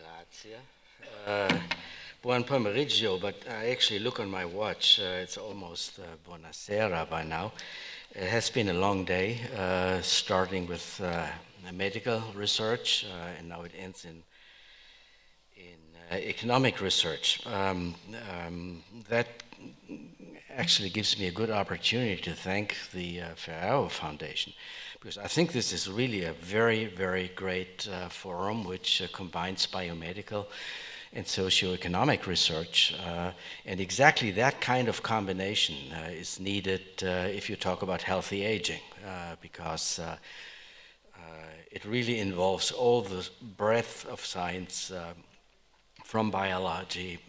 Grazie. Buon pomeriggio, but I actually look on my watch. It's almost buonasera by now. It has been a long day, starting with medical research, and now it ends in economic research. That actually gives me a good opportunity to thank the Ferraro Foundation, because I think this is really a very, very great forum which combines biomedical and socioeconomic research. And exactly that kind of combination is needed if you talk about healthy aging, because it really involves all the breadth of science, from biology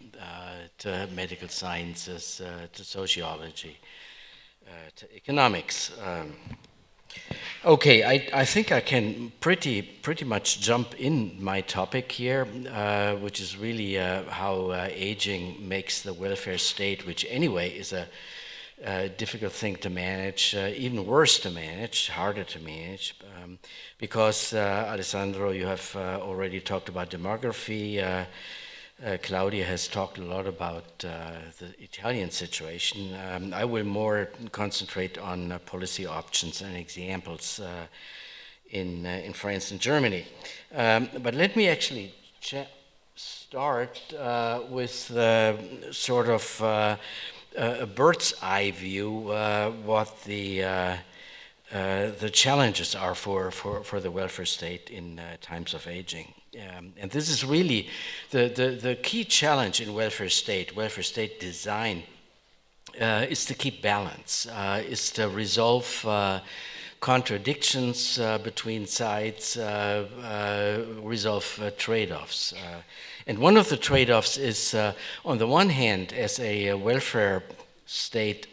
to medical sciences, to sociology, to economics. Okay, I think I can pretty much jump in my topic here, which is really how aging makes the welfare state, which anyway is a difficult thing to manage, even worse to manage, harder to manage, because Alessandro, you have already talked about demography. Claudia has talked a lot about the Italian situation. I will more concentrate on policy options and examples in France and Germany. But let me actually start with sort of a bird's eye view what the challenges are for the welfare state in times of aging. And this is really the key challenge in welfare state design, is to keep balance, is to resolve contradictions between sides, resolve trade-offs. And one of the trade-offs is, on the one hand, as a welfare state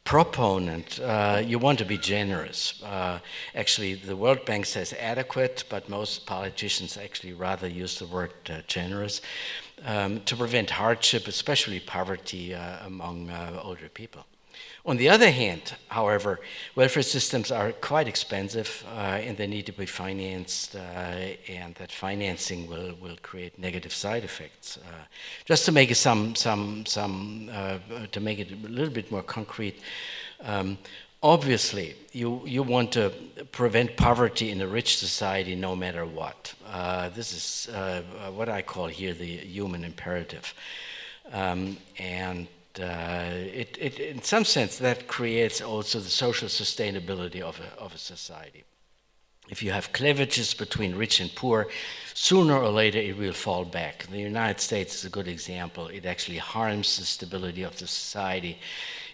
proponent, you want to be generous. Actually, the World Bank says adequate, but most politicians actually rather use the word generous, to prevent hardship, especially poverty among older people. On the other hand, however, welfare systems are quite expensive and they need to be financed, and that financing will create negative side effects. Just to make it to make it a little bit more concrete, obviously you want to prevent poverty in a rich society no matter what. This is what I call here the human imperative, and in some sense, that creates also the social sustainability of a society. If you have cleavages between rich and poor, sooner or later it will fall back. The United States is a good example. It actually harms the stability of the society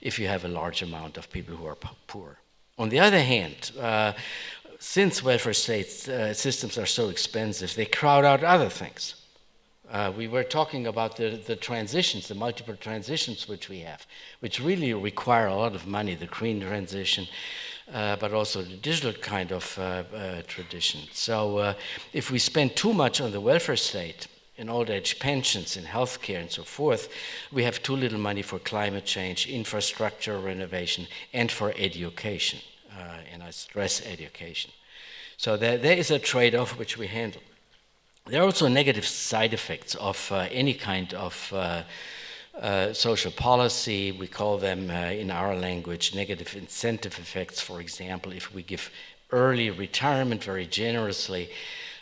if you have a large amount of people who are poor. On the other hand, since welfare state systems are so expensive, they crowd out other things. We were talking about the transitions, the multiple transitions which we have, which really require a lot of money, the green transition, but also the digital kind of tradition. So if we spend too much on the welfare state, in old age pensions, in healthcare and so forth, we have too little money for climate change, infrastructure renovation, and for education. And I stress education. So there is a trade-off which we handle. There are also negative side effects of any kind of social policy. We call them, in our language, negative incentive effects. For example, if we give early retirement very generously,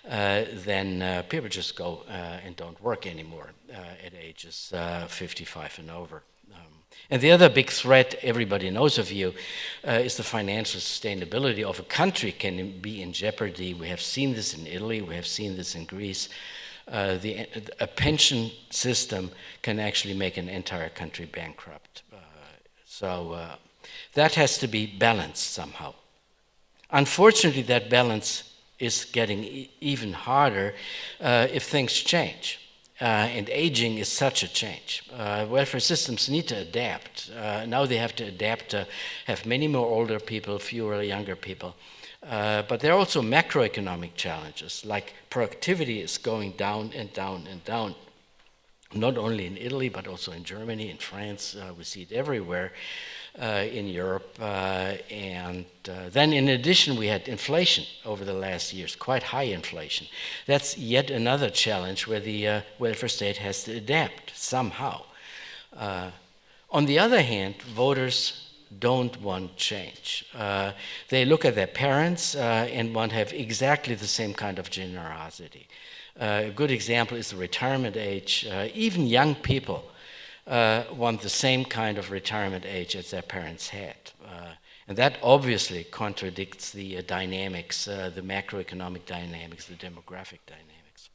then people just go and don't work anymore at ages 55 and over. And the other big threat everybody knows of you is the financial sustainability of a country can be in jeopardy. We have seen this in Italy, we have seen this in Greece. A pension system can actually make an entire country bankrupt. So that has to be balanced somehow. Unfortunately, that balance is getting even harder if things change. And aging is such a change. Welfare systems need to adapt. Now they have to adapt to have many more older people, fewer younger people. But there are also macroeconomic challenges, like productivity is going down and down and down. Not only in Italy, but also in Germany, in France, we see it everywhere. in Europe. And then in addition, we had inflation over the last years, quite high inflation. That's yet another challenge where the welfare state has to adapt somehow. On the other hand, voters don't want change. They look at their parents and want to have exactly the same kind of generosity. A good example is the retirement age. Even young people want the same kind of retirement age as their parents had. And that obviously contradicts the dynamics, the macroeconomic dynamics, the demographic dynamics.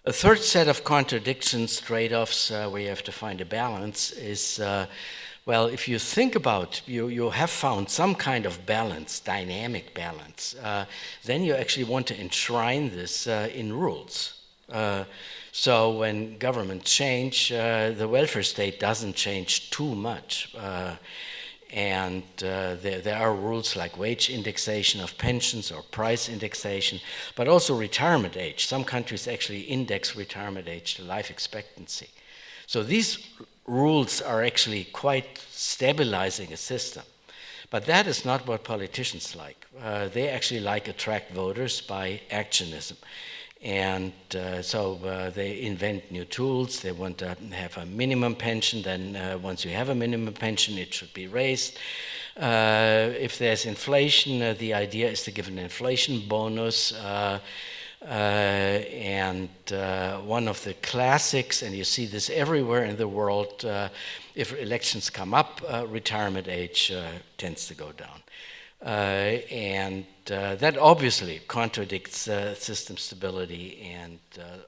A third set of contradictions, trade-offs, where you have to find a balance is, well, if you think about, you have found some kind of balance, dynamic balance, then you actually want to enshrine this in rules. So when governments change, the welfare state doesn't change too much. And there are rules like wage indexation of pensions or price indexation, but also retirement age. Some countries actually index retirement age to life expectancy. So these rules are actually quite stabilizing a system. But that is not what politicians like. They actually like attract voters by actionism. And so they invent new tools. They want to have a minimum pension. Then once you have a minimum pension, it should be raised. If there's inflation, the idea is to give an inflation bonus. And one of the classics, and you see this everywhere in the world, if elections come up, retirement age tends to go down. And that obviously contradicts system stability and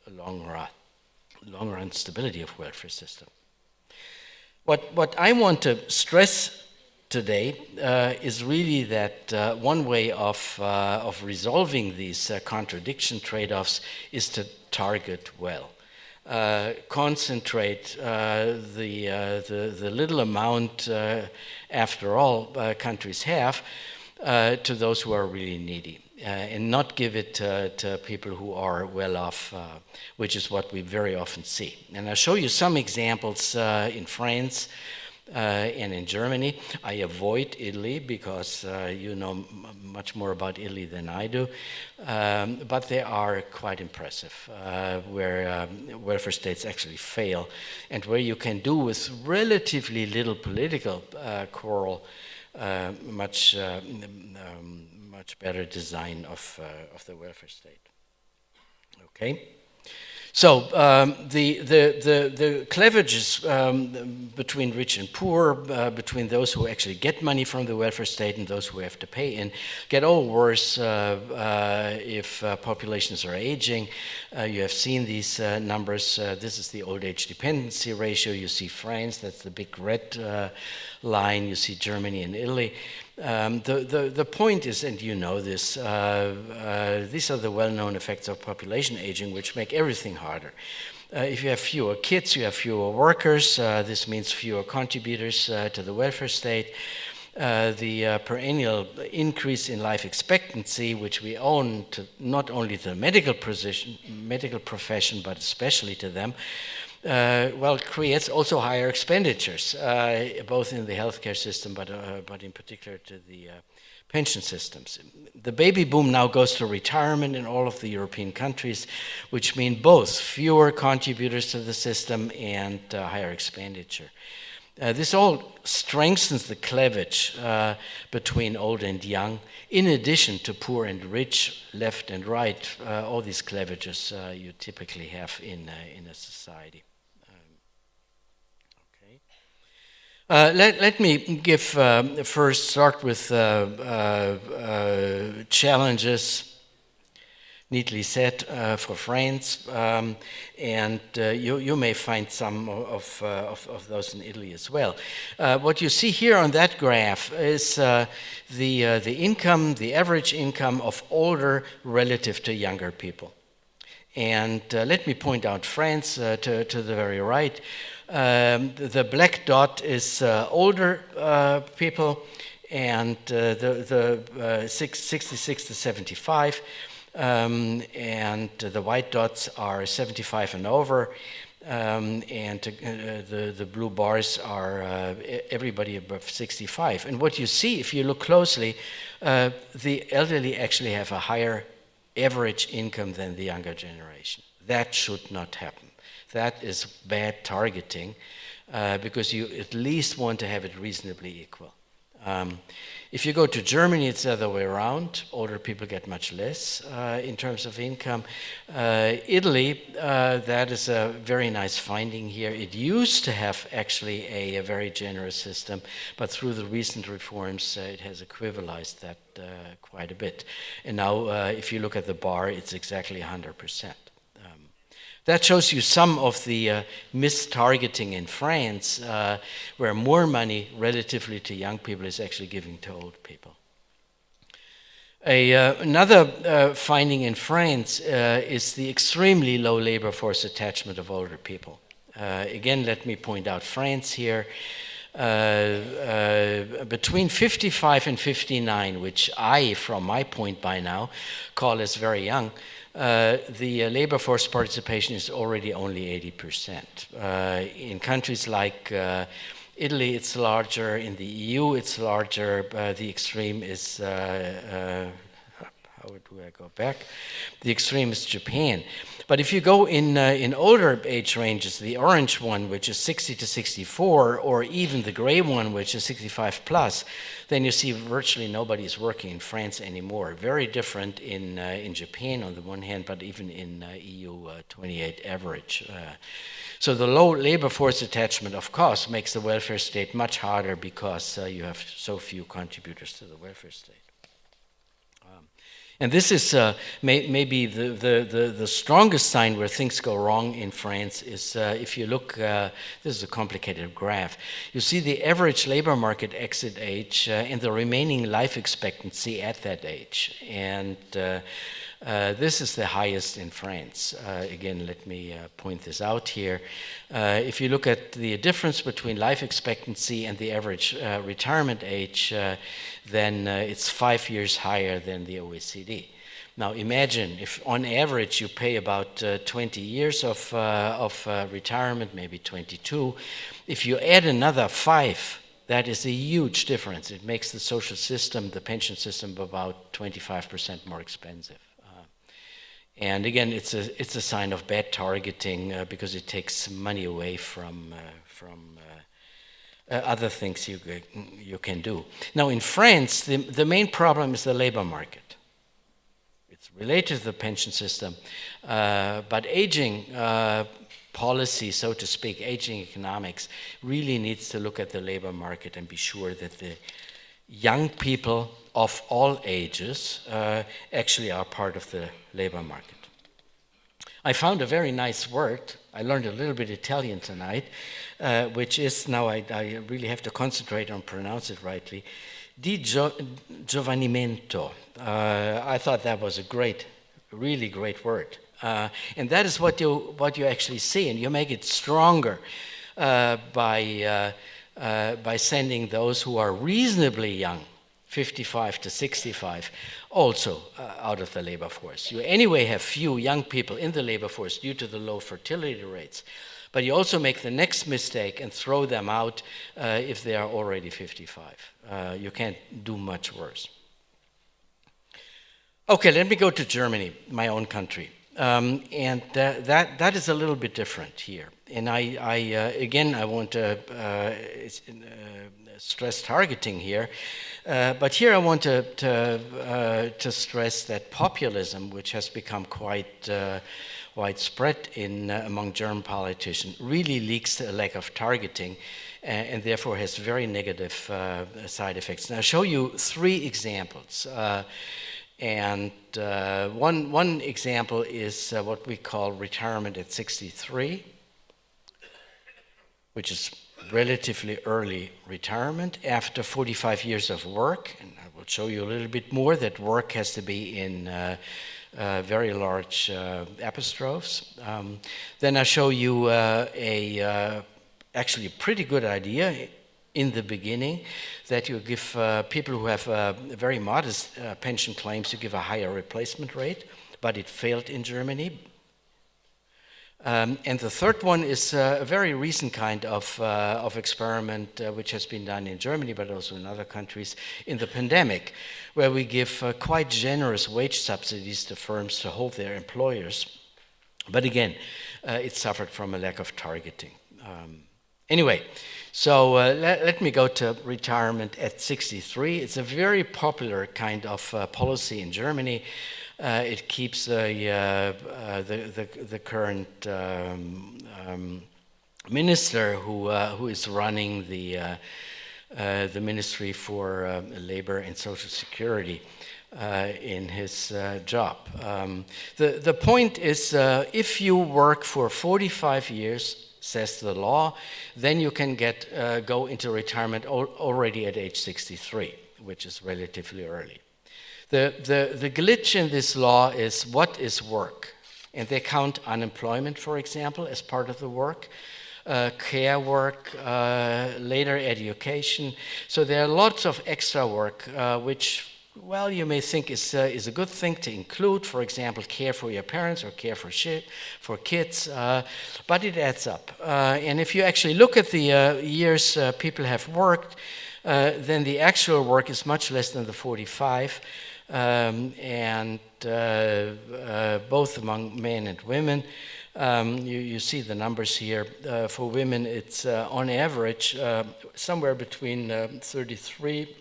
long-run stability of welfare system. What I want to stress today is really that one way of resolving these contradiction trade-offs is to target well. Concentrate the little amount, after all, countries have to those who are really needy, and not give it to people who are well off, which is what we very often see. And I'll show you some examples in France and in Germany. I avoid Italy because you know much more about Italy than I do, but they are quite impressive, where welfare states actually fail, and where you can do with relatively little political quarrel much better design of the welfare state. Okay. So the cleavages between rich and poor, between those who actually get money from the welfare state and those who have to pay in, get all worse if populations are aging. You have seen these numbers. This is the old age dependency ratio. You see France, that's the big red line. You see Germany and Italy. The point is, and you know this, these are the well-known effects of population aging, which make everything harder. If you have fewer kids, you have fewer workers. This means fewer contributors to the welfare state. The perennial increase in life expectancy, which we own to not only to the medical profession, but especially to them, well, creates also higher expenditures, both in the healthcare system, but in particular to the pension systems. The baby boom now goes to retirement in all of the European countries, which mean both fewer contributors to the system and higher expenditure. This all strengthens the cleavage between old and young, in addition to poor and rich, left and right, all these cleavages you typically have in a society. Let me give first start with challenges, neatly said, for France, and you may find some of those in Italy as well. What you see here on that graph is the income, the average income of older relative to younger people. And let me point out France to the very right. The black dot is older people, and the 66 to 75, and the white dots are 75 and over. and the blue bars are everybody above 65. And what you see, if you look closely, the elderly actually have a higher average income than the younger generation. That should not happen. That is bad targeting, because you at least want to have it reasonably equal. If you go to Germany, it's the other way around. Older people get much less in terms of income. Italy, that is a very nice finding here. It used to have actually a very generous system, but through the recent reforms, it has equivalized that quite a bit. And now, if you look at the bar, it's exactly 100%. That shows you some of the mistargeting in France, where more money relatively to young people is actually given to old people. Another finding in France is the extremely low labor force attachment of older people. Again, let me point out France here. Between 55 and 59, which I, from my point by now, call as very young, the labor force participation is already only 80%. In countries like Italy, it's larger. In the EU, it's larger. The extreme is, how do I go back? The extreme is Japan. But if you go in older age ranges, the orange one, which is 60 to 64, or even the gray one, which is 65 plus, then you see virtually nobody is working in France anymore. Very different in Japan on the one hand, but even in EU 28 average. So the low labor force attachment, of course, makes the welfare state much harder because you have so few contributors to the welfare state. And this is maybe the strongest sign where things go wrong in France is if you look, this is a complicated graph. You see the average labor market exit age and the remaining life expectancy at that age. And this is the highest in France. Again, let me point this out here. If you look at the difference between life expectancy and the average retirement age, then it's 5 years higher than the OECD. Now imagine if on average you pay about 20 years of retirement, maybe 22. If you add another 5, that is a huge difference. It makes the social system, the pension system, about 25% more expensive. And again, it's a sign of bad targeting because it takes money away from other things you can do. Now in France, the main problem is the labor market. It's related to the pension system, but aging policy, so to speak, aging economics, really needs to look at the labor market and be sure that the young people of all ages actually are part of the labor market. I found a very nice word. I learned a little bit Italian tonight, which is, now I really have to concentrate on pronounce it rightly, di giovanimento. I thought that was a really great word. And that is what you actually see, and you make it stronger by sending those who are reasonably young, 55 to 65, also out of the labor force. You anyway have few young people in the labor force due to the low fertility rates, but you also make the next mistake and throw them out if they are already 55. You can't do much worse. Okay, let me go to Germany, my own country. And that is a little bit different here. And again, I want to stress targeting here. But here I want to stress that populism, which has become quite widespread among German politicians, really leaks to a lack of targeting and therefore has very negative side effects. And I'll show you 3 examples. And one example is what we call retirement at 63, which is relatively early retirement after 45 years of work. And I will show you a little bit more that work has to be in very large apostrophes. Then I'll show you actually a pretty good idea in the beginning, that you give people who have very modest pension claims, you give a higher replacement rate, but it failed in Germany. And the third one is a very recent kind of experiment which has been done in Germany, but also in other countries, in the pandemic, where we give quite generous wage subsidies to firms to hold their employers. But again, it suffered from a lack of targeting. Anyway, so let me go to retirement at 63. It's a very popular kind of policy in Germany. It keeps the current minister who is running the Ministry for Labor and Social Security in his job. The point is, if you work for 45 years, says the law, then you can go into retirement already at age 63, which is relatively early. The glitch in this law is what is work? And they count unemployment, for example, as part of the work, care work, later education. So there are lots of extra work, which, well, you may think is a good thing to include, for example, care for your parents or care for kids, but it adds up. And if you actually look at the years people have worked, then the actual work is much less than the 45. And both among men and women. You see the numbers here. For women, it's on average somewhere between 33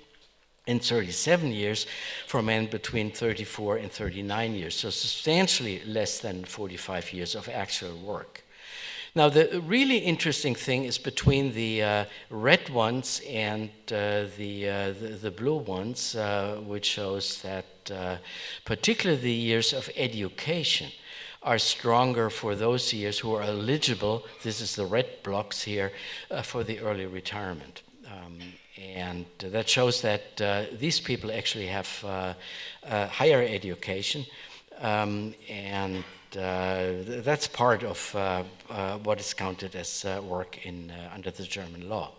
and 37 years, for men between 34 and 39 years, so substantially less than 45 years of actual work. Now, the really interesting thing is between the red ones and the blue ones, which shows that particularly the years of education are stronger for those years who are eligible, this is the red blocks here, for the early retirement. And that shows that these people actually have higher education, and that's part of what is counted as work under the German law.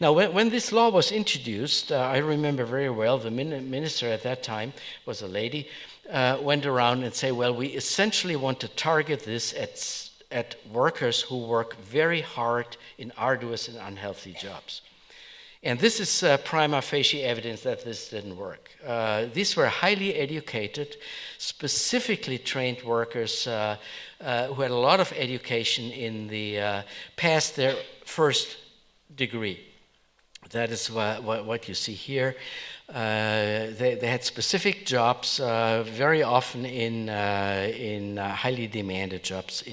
Now, when this law was introduced, I remember very well the minister at that time was a lady, went around and said, well, we essentially want to target this at workers who work very hard in arduous and unhealthy jobs. And this is prima facie evidence that this didn't work. These were highly educated, specifically trained workers who had a lot of education in the past their first degree. That is what you see here. They had specific jobs, very often in highly demanded jobs,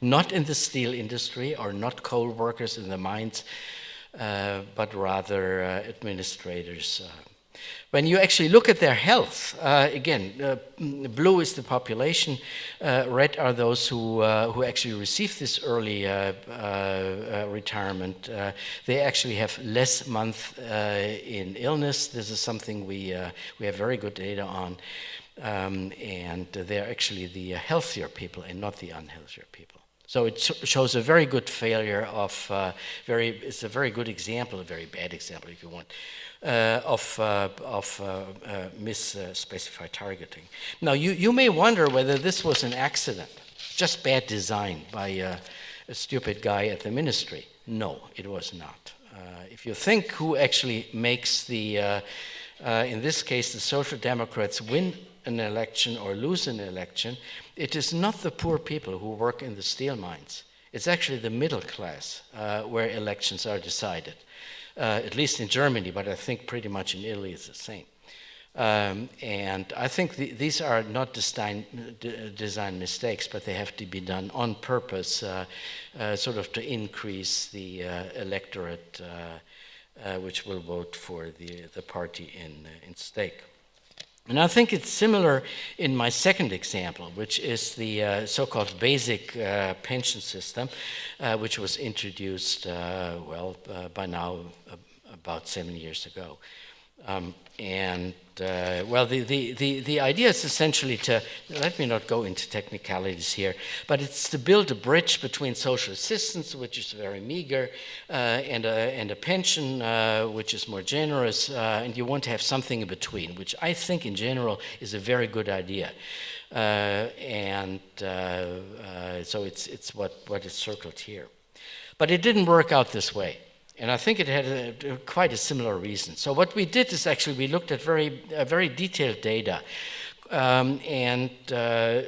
not in the steel industry or not coal workers in the mines, but rather administrators. When you actually look at their health, again, blue is the population, red are those who actually receive this early retirement. They actually have less months in illness. This is something we have very good data on, and they're actually the healthier people and not the unhealthier people. So it shows a very good failure of it's a very good example, a very bad example if you want, of misspecified targeting. Now you may wonder whether this was an accident, just bad design by a stupid guy at the ministry. No, it was not. If you think who actually makes the, in this case, the Social Democrats win an election or lose an election, it is not the poor people who work in the steel mines. It's actually the middle class where elections are decided, at least in Germany, but I think pretty much in Italy it's the same. And I think these are not design mistakes, but they have to be done on purpose, sort of to increase the electorate which will vote for the party in stake. And I think it's similar in my second example, which is the so-called basic pension system, which was introduced, by now about 7 years ago. Well, the idea is essentially to, let me not go into technicalities here, but it's to build a bridge between social assistance, which is very meager, and a pension, which is more generous, and you want to have something in between, which I think in general is a very good idea. So it's what is circled here. But it didn't work out this way. And I think it had quite a similar reason. So what we did is actually we looked at very detailed data.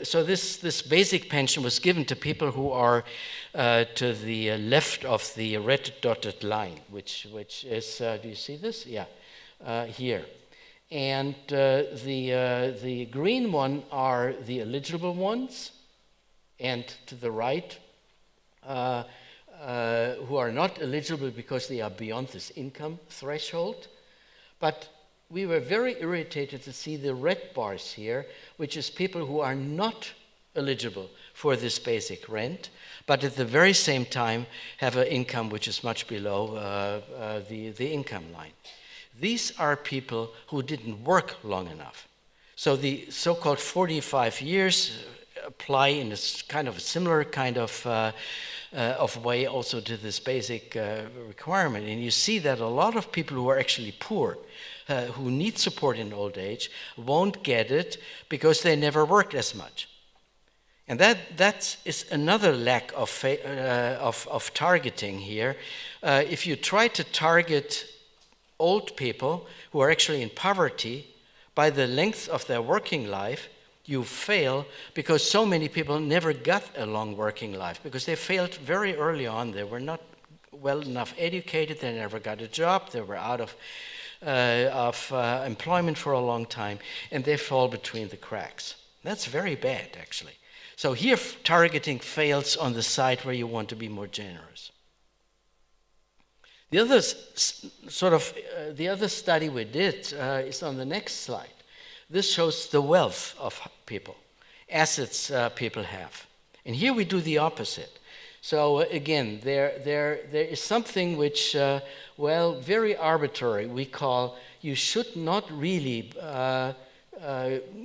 So this basic pension was given to people who are to the left of the red dotted line, which is, do you see this? Yeah, here. And the green one are the eligible ones, and to the right, who are not eligible because they are beyond this income threshold. But we were very irritated to see the red bars here, which is people who are not eligible for this basic rent, but at the very same time have an income which is much below the income line. These are people who didn't work long enough. So the so-called 45 years apply in a kind of a similar kind of way also to this basic requirement. And you see that a lot of people who are actually poor, who need support in old age, won't get it because they never worked as much. And that is another lack of targeting here. If you try to target old people who are actually in poverty by the length of their working life, you fail because so many people never got a long working life because they failed very early on. They were not well enough educated, they never got a job, they were out of employment for a long time, and they fall between the cracks. That's very bad, actually. So here targeting fails on the side where you want to be more generous. The other the other study we did is on the next slide. This shows the wealth of people, assets people have. And here we do the opposite. So again, there is something which, well, very arbitrary. We call you should not really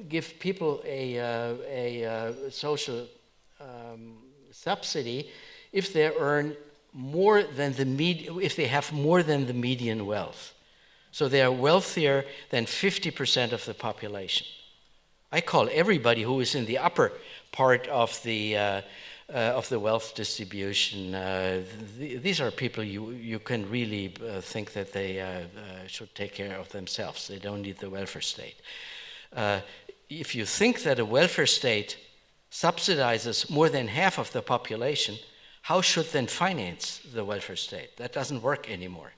give people a social subsidy if they earn more than if they have more than the median wealth. So they are wealthier than 50% of the population. I call everybody who is in the upper part of the wealth distribution. These are people you can really think that they should take care of themselves. They don't need the welfare state. If you think that a welfare state subsidizes more than half of the population, how should then finance the welfare state? That doesn't work anymore.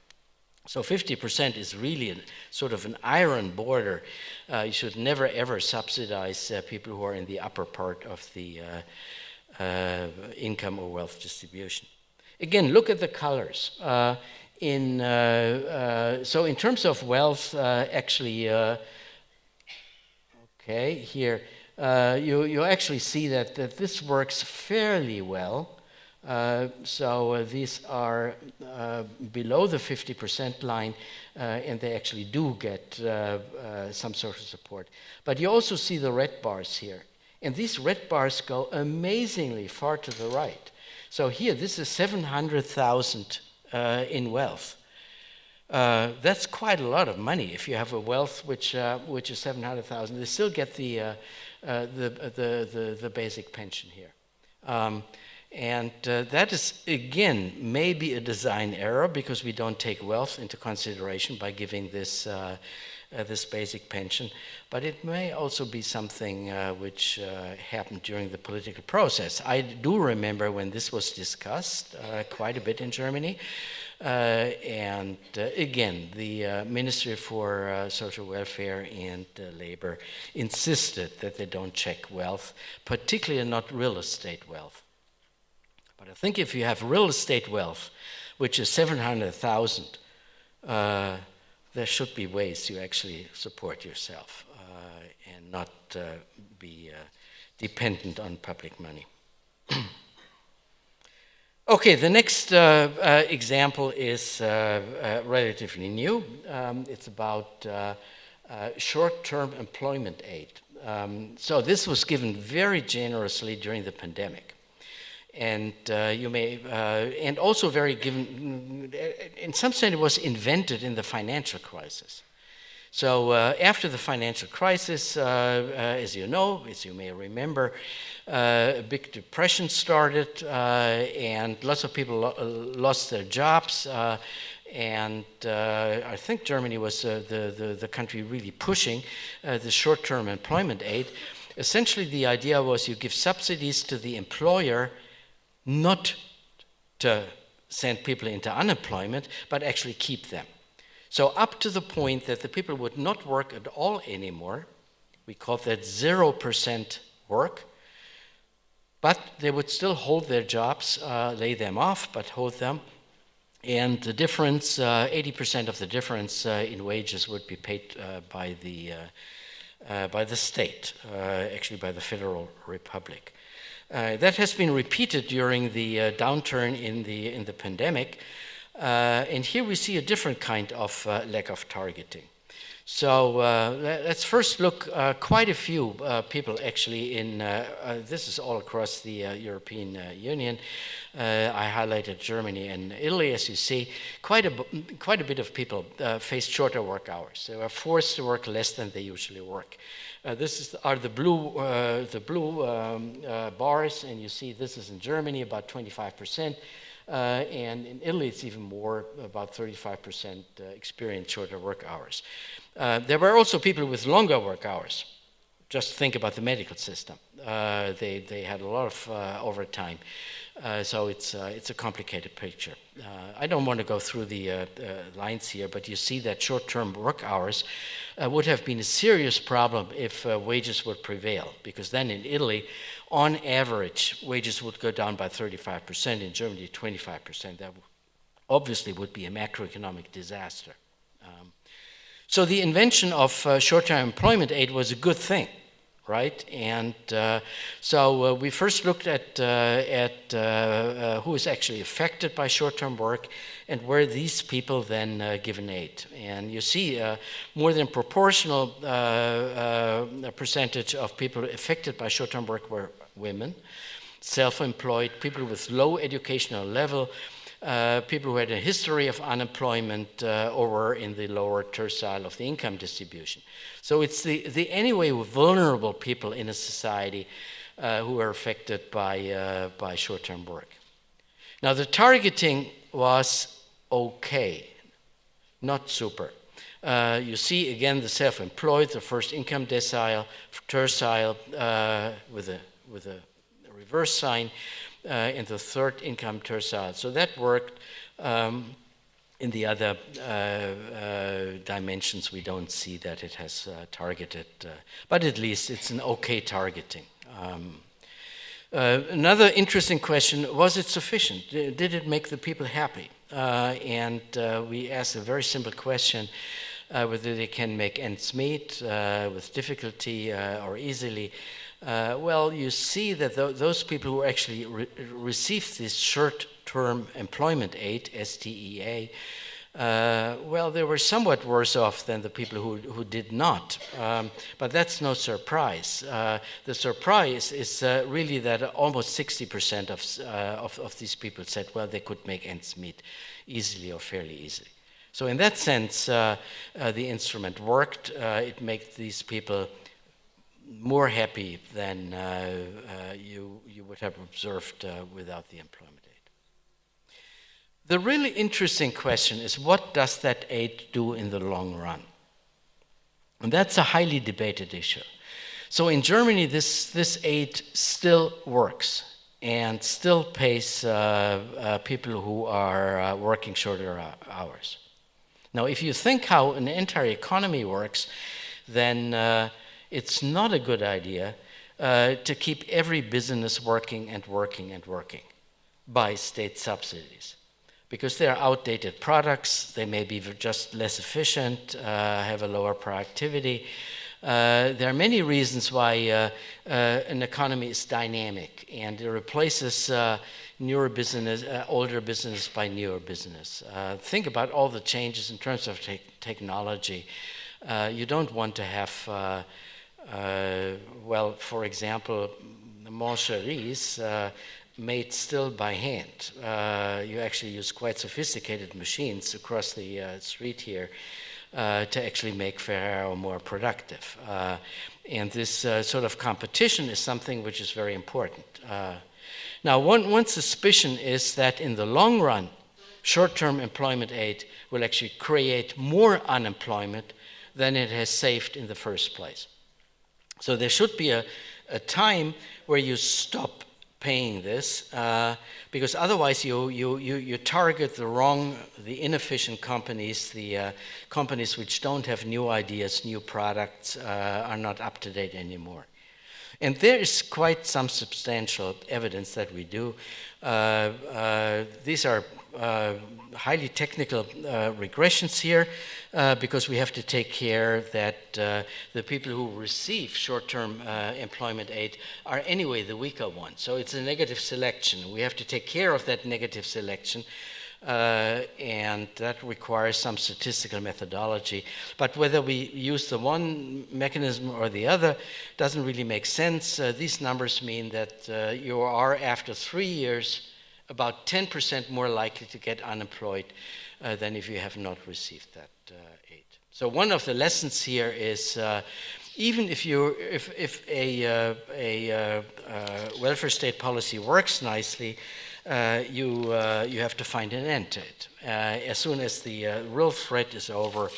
So 50% is really sort of an iron border. You should never ever subsidize people who are in the upper part of the income or wealth distribution. Again, look at the colors. So in terms of wealth, actually, okay, here, you actually see that this works fairly well. These are below the 50% line, and they actually do get some social support. But you also see the red bars here. And these red bars go amazingly far to the right. So here, this is 700,000 in wealth. That's quite a lot of money. If you have a wealth which is 700,000, they still get the basic pension here. That is, again, maybe a design error because we don't take wealth into consideration by giving this basic pension. But it may also be something which happened during the political process. I do remember when this was discussed quite a bit in Germany. Again, the Ministry for Social Welfare and Labor insisted that they don't check wealth, particularly not real estate wealth. But I think if you have real estate wealth, which is 700,000, there should be ways to actually support yourself and not be dependent on public money. Okay, the next example is relatively new. It's about short-term employment aid. So this was given very generously during the pandemic, and and also very given. In some sense, it was invented in the financial crisis. So after the financial crisis, as you may remember, a big depression started, and lots of people lost their jobs. And I think Germany was the country really pushing the short-term employment aid. Essentially, the idea was you give subsidies to the employer not to send people into unemployment, but actually keep them. So up to the point that the people would not work at all anymore, we call that 0% work, but they would still hold their jobs, lay them off, but hold them. And the difference, 80% of the difference in wages would be paid by the state, actually by the Federal Republic. That has been repeated during the downturn in the pandemic. And here we see a different kind of lack of targeting. So let's first look quite a few people actually this is all across the European Union. I highlighted Germany and Italy. As you see, quite a bit of people faced shorter work hours. They were forced to work less than they usually work. Are the blue bars, and you see this is in Germany, about 25%. And in Italy, it's even more, about 35% experienced shorter work hours. There were also people with longer work hours. Just think about the medical system. They had a lot of overtime. So it's a complicated picture. I don't want to go through the lines here, but you see that short-term work hours would have been a serious problem if wages would prevail, because then in Italy, on average, wages would go down by 35%, in Germany 25%. That obviously would be a macroeconomic disaster. So the invention of short-term employment aid was a good thing, right? And so we first looked at who is actually affected by short-term work and where these people then given aid. And you see more than proportional percentage of people affected by short-term work were women, self-employed, people with low educational level, people who had a history of unemployment or were in the lower tertile of the income distribution. So it's the anyway vulnerable people in a society who are affected by short-term work. Now the targeting was okay, not super. You see again the self-employed, the first income tertile with a reverse sign, and the third income tertile. So that worked. In the other dimensions, we don't see that it has targeted, but at least it's an okay targeting. Another interesting question, was it sufficient? Did it make the people happy? And we asked a very simple question, whether they can make ends meet with difficulty or easily. Well, you see that those people who actually received this short-term employment aid, STEA, well, they were somewhat worse off than the people who did not. But that's no surprise. The surprise is really that almost 60% of these people said, well, they could make ends meet easily or fairly easily. So in that sense, the instrument worked. It made these people more happy than you would have observed without the employment aid. The really interesting question is, what does that aid do in the long run? And that's a highly debated issue. So in Germany, this aid still works and still pays people who are working shorter hours. Now, if you think how an entire economy works, then it's not a good idea to keep every business working and working and working by state subsidies, because they're outdated products, they may be just less efficient, have a lower productivity, There are many reasons why an economy is dynamic, and it replaces newer business, older business by newer business. Think about all the changes in terms of technology. You don't want to have, well, for example, mancheries made still by hand. You actually use quite sophisticated machines across the street here to actually make Ferrero more productive. And this sort of competition is something which is very important. Now, one suspicion is that in the long run, short-term employment aid will actually create more unemployment than it has saved in the first place. So there should be a time where you stop paying this, because otherwise you target the inefficient companies, the companies which don't have new ideas, new products, are not up to date anymore. And there is quite some substantial evidence that we do. These are highly technical regressions here, because we have to take care that the people who receive short-term employment aid are anyway the weaker ones. So it's a negative selection. We have to take care of that negative selection, and that requires some statistical methodology. But whether we use the one mechanism or the other doesn't really make sense. These numbers mean that you are, after 3 years, about 10% more likely to get unemployed than if you have not received that aid. So one of the lessons here is even if a welfare state policy works nicely, you have to find an end to it. As soon as the real threat is over,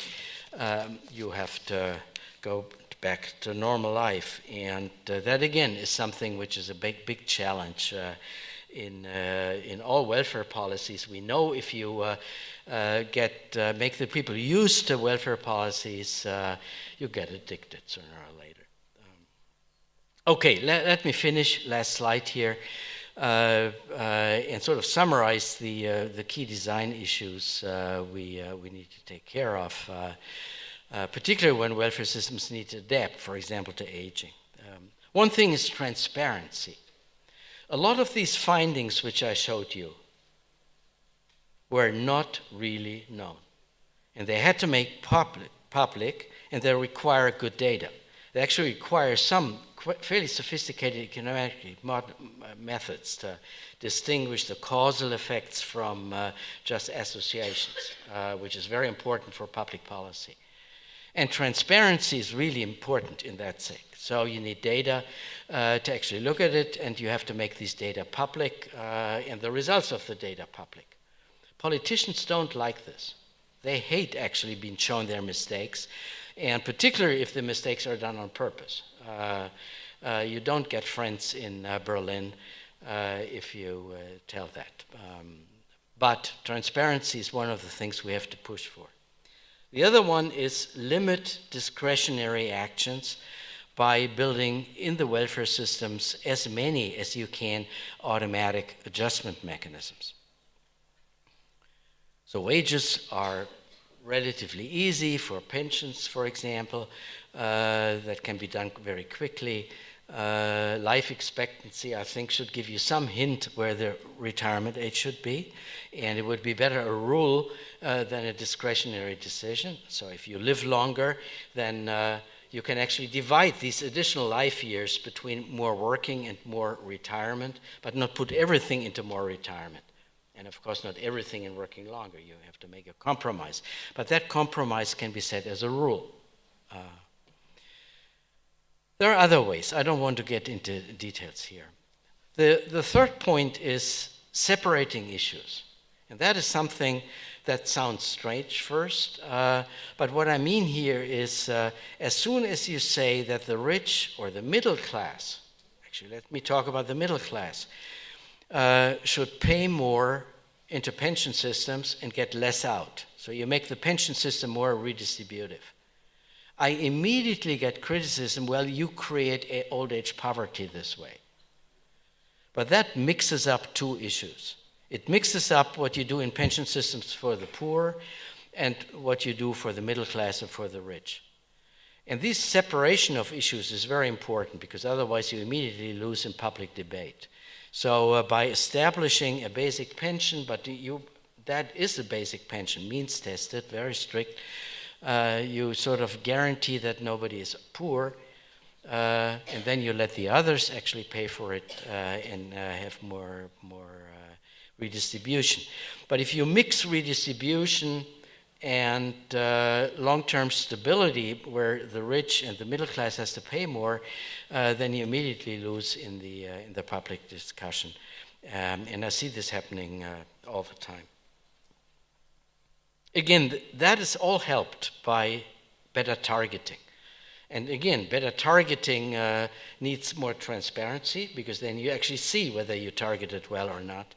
you have to go back to normal life, and that again is something which is a big challenge in all welfare policies. We know if you make the people used to welfare policies, you get addicted sooner or later. Okay, let me finish. Last slide here. And sort of summarize the key design issues we need to take care of, particularly when welfare systems need to adapt, for example, to aging. One thing is transparency. A lot of these findings which I showed you were not really known, and they had to make public, and they require good data. They actually require some fairly sophisticated econometric methods to distinguish the causal effects from just associations, which is very important for public policy. And transparency is really important in that sake. So you need data to actually look at it, and you have to make these data public and the results of the data public. Politicians don't like this. They hate actually being shown their mistakes, and particularly if the mistakes are done on purpose. You don't get friends in Berlin if you tell that. But transparency is one of the things we have to push for. The other one is limit discretionary actions by building in the welfare systems as many as you can automatic adjustment mechanisms. So wages are relatively easy for pensions, for example, that can be done very quickly. Life expectancy, I think, should give you some hint where the retirement age should be, and it would be better a rule than a discretionary decision. So if you live longer, then you can actually divide these additional life years between more working and more retirement, but not put everything into more retirement. And of course, not everything in working longer. You have to make a compromise. But that compromise can be set as a rule. There are other ways. I don't want to get into details here. The third point is separating issues. And that is something that sounds strange first. But what I mean here is as soon as you say that the rich or the middle class, actually let me talk about the middle class, should pay more into pension systems and get less out. So you make the pension system more redistributive. I immediately get criticism, well, you create old age poverty this way. But that mixes up two issues. It mixes up what you do in pension systems for the poor and what you do for the middle class and for the rich. And this separation of issues is very important because otherwise you immediately lose in public debate. So by establishing a basic pension, but that is a basic pension, means tested, very strict, you sort of guarantee that nobody is poor, and then you let the others actually pay for it and have more redistribution. But if you mix redistribution and long-term stability, where the rich and the middle class has to pay more, then you immediately lose in the public discussion. And I see this happening all the time. Again, that is all helped by better targeting. And again, better targeting needs more transparency, because then you actually see whether you targeted well or not.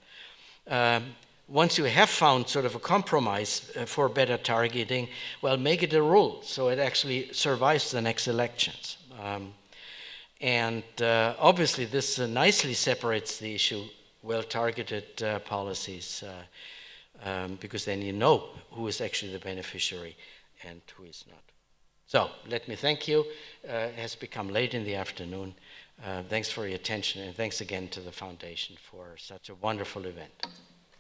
Once you have found sort of a compromise for better targeting, well, make it a rule so it actually survives the next elections. Obviously, this nicely separates the issue, well-targeted policies, because then you know who is actually the beneficiary and who is not. So let me thank you. It has become late in the afternoon. Thanks for your attention, and thanks again to the Foundation for such a wonderful event.